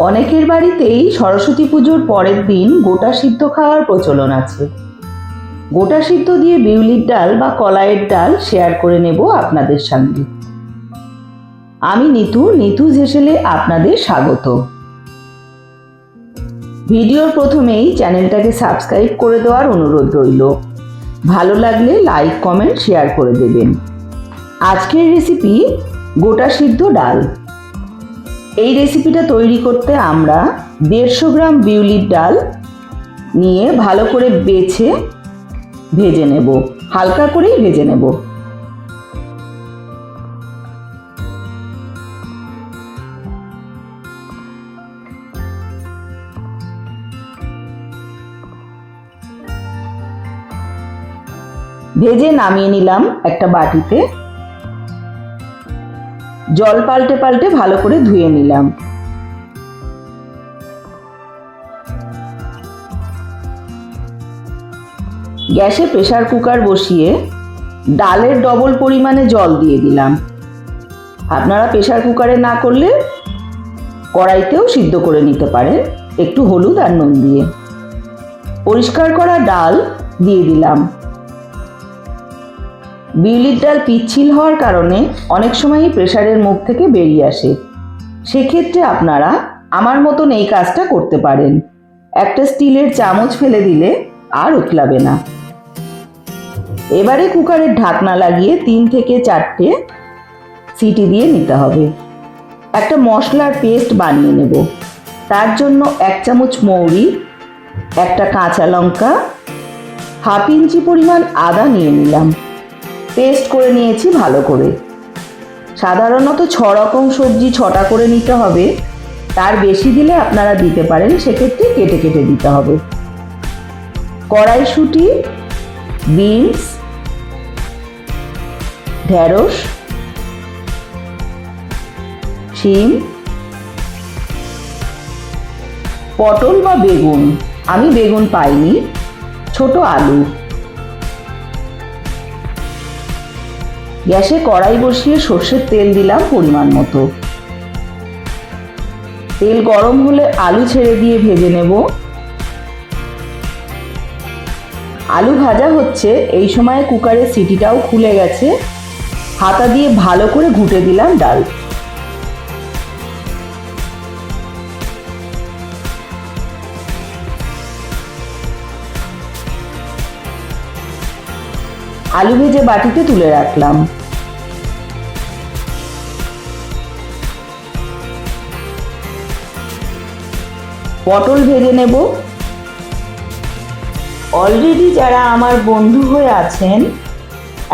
অনেকের বাড়িতেই সরস্বতী পুজোর পরের দিন গোটা সিদ্ধ খাওয়ার প্রচলন আছে। গোটা সিদ্ধ দিয়ে বিউলির ডাল বা কলাইয়ের ডাল শেয়ার করে নেব আপনাদের সঙ্গে। আমি নিতুজ হেসেলে আপনাদের স্বাগত। ভিডিওর প্রথমেই চ্যানেলটাকে সাবস্ক্রাইব করে দেওয়ার অনুরোধ রইল। ভালো লাগলে লাইক, কমেন্ট, শেয়ার করে দেবেন। আজকের রেসিপি গোটা সিদ্ধ ডাল। এই রেসিপিটা তৈরি করতে আমরা 150 গ্রাম বিউলির ডাল নিয়ে ভালো করে বেছে ভেজে নেব, হালকা করেই ভেজে নেব। ভেজে নামিয়ে নিলাম একটা বাটিতে। জল পাল্টে পাল্টে ভালো করে ধুয়ে নিলাম। গ্যাসে প্রেসার কুকার বসিয়ে ডালের ডবল পরিমাণে জল দিয়ে দিলাম। আপনারা প্রেসার কুকারে না করলে কড়াইতেও সিদ্ধ করে নিতে পারেন, একটু হলুদ আর নুন দিয়ে। পরিষ্কার করা ডাল দিয়ে দিলাম। বিউলির ডাল পিচ্ছিল হওয়ার কারণে অনেক সময়ই প্রেসারের মুখ থেকে বেরিয়ে আসে। সেক্ষেত্রে আপনারা আমার মতন এই কাজটা করতে পারেন। একটা স্টিলের চামচ ফেলে দিলে আর উতলাবে না। এবারে কুকারের ঢাকনা লাগিয়ে 3 থেকে 4টে সিটি দিয়ে নিতে হবে। একটা মশলার পেস্ট বানিয়ে নেব। তার জন্য 1 চামচ মৌরি, একটা কাঁচা লঙ্কা, হাফ ইঞ্চি পরিমাণ আদা নিয়ে নিলাম। পেস্ট করে নিয়েছি ভালো করে। সাধারণত 6 রকম সবজি 6টা করে নিতে হবে, তার বেশি দিলে আপনারা দিতে পারেন, সেক্ষেত্রে কেটে কেটে দিতে হবে। কড়াইশুঁটি, বিনস, ঢেঁড়স, শিম, পটল বা বেগুন, আমি বেগুন পাইনি, ছোট আলু। গ্যাসে কড়াই বসিয়ে সর্ষের তেল দিলাম পরিমাণ মতো। তেল গরম হলে আলু ছেড়ে দিয়ে ভেজে নেব। আলু ভাজা হচ্ছে, এই সময় কুকারের সিটিটাও খুলে গেছে। হাতা দিয়ে ভালো করে ঘুটে দিলাম ডাল। আলু ভেজে বাটিতে তুলে রাখলাম। পটল ভেজে নেব। অলরেডি যারা আমার বন্ধু হয়ে আছেন,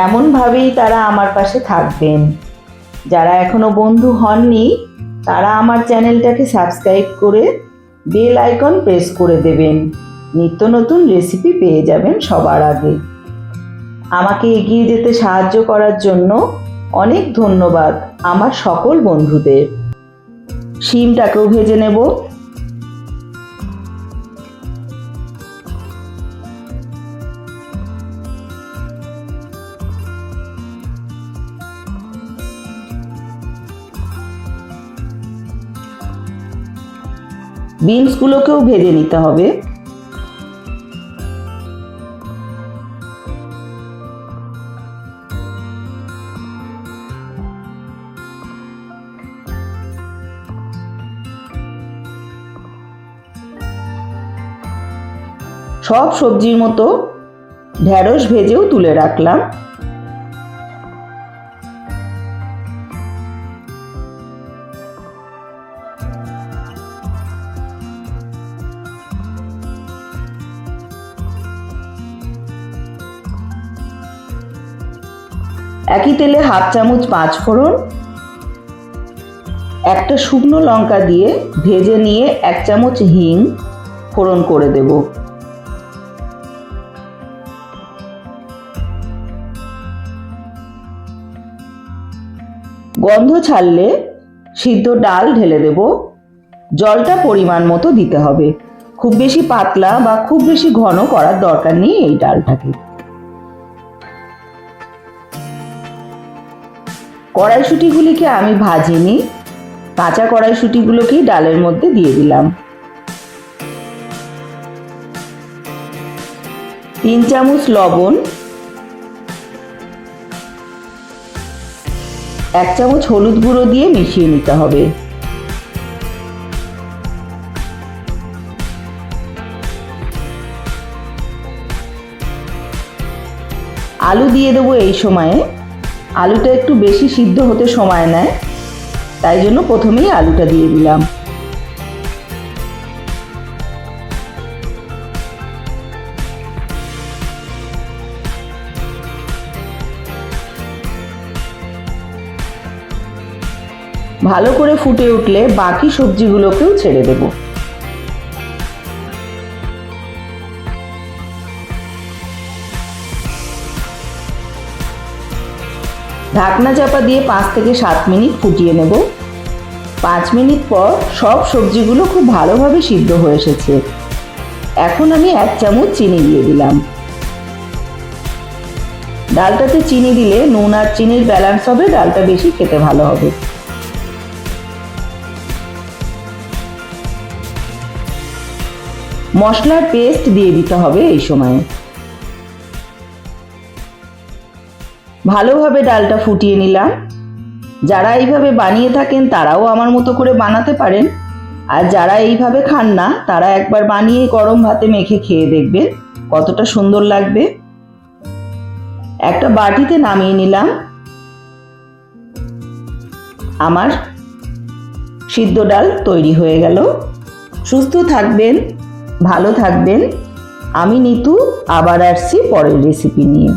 এমনভাবেই তারা আমার পাশে থাকবেন। যারা এখনো বন্ধু হননি, তারা আমার চ্যানেলটাকে সাবস্ক্রাইব করে বেল আইকন প্রেস করে দেবেন। নিত্য নতুন রেসিপি পেয়ে যাবেন সবার আগে। আমাকে এগিয়ে যেতে সাহায্য করার জন্য অনেক ধন্যবাদ আমার সকল বন্ধুদের। শিমটাকেও ভেজে নেব। বিনসগুলোকেও ভেজে নিতে হবে। সব সবজির মতো ঢেঁড়স ভেজেও তুলে রাখলাম। একই তেলে হাফ চামচ 5 ফোড়ন, একটা শুকনো লঙ্কা দিয়ে ভেজে নিয়ে 1 চামচ হিং ফোড়ন করে দেব। গন্ধ ছাড়লে সিদ্ধ ডাল ঢেলে দেব। জলটা পরিমাণ মতো দিতে হবে। খুব বেশি পাতলা বা খুব বেশি ঘন করার দরকার নেই এই ডালটাকে। কড়াইশুঁটিগুলিকে আমি ভাজিনি, কাঁচা কড়াইশুঁটিগুলোকেই ডালের মধ্যে দিয়ে দিলাম। 3 চামচ লবণ, 1 চামচ হলুদ গুঁড়ো দিয়ে মিশিয়ে নিতে হবে। আলু দিয়ে দেবো এই সময়ে। আলুটা একটু বেশি সিদ্ধ হতে সময় নেয়, তাই জন্য প্রথমেই আলুটা দিয়ে দিলাম। ভালো করে ফুটে উঠলে বাকি সবজিগুলোকেও ছেড়ে দেব। ঢাকনা চাপা দিয়ে 5 থেকে 7 মিনিট ফুটিয়ে নেব। 5 মিনিট পর সব সবজিগুলো খুব ভালোভাবে সিদ্ধ হয়ে এসেছে। এখন আমি 1 চামচ চিনি দিয়ে দিলাম। ডালটাতে চিনি দিলে নুন আর চিনির ব্যালেন্স হবে, ডালটা বেশি খেতে ভালো হবে। মশলার পেস্ট দিয়ে দিতে হবে এই সময়ে। ভালোভাবে ডালটা ফুটিয়ে নিলাম। যারা এইভাবে বানিয়ে থাকেন তারাও আমার মতো করে বানাতে পারেন, আর যারা এইভাবে খান না তারা একবার বানিয়ে গরম ভাতে মেখে খেয়ে দেখবেন কতটা সুন্দর লাগবে। একটা বাটিতে নামিয়ে নিলাম। আমার সিদ্ধ ডাল তৈরি হয়ে গেল। সুস্থ থাকবেন, ভালো থাকবেন। আমি নিতু আবার আসছি পরের রেসিপি নিয়ে।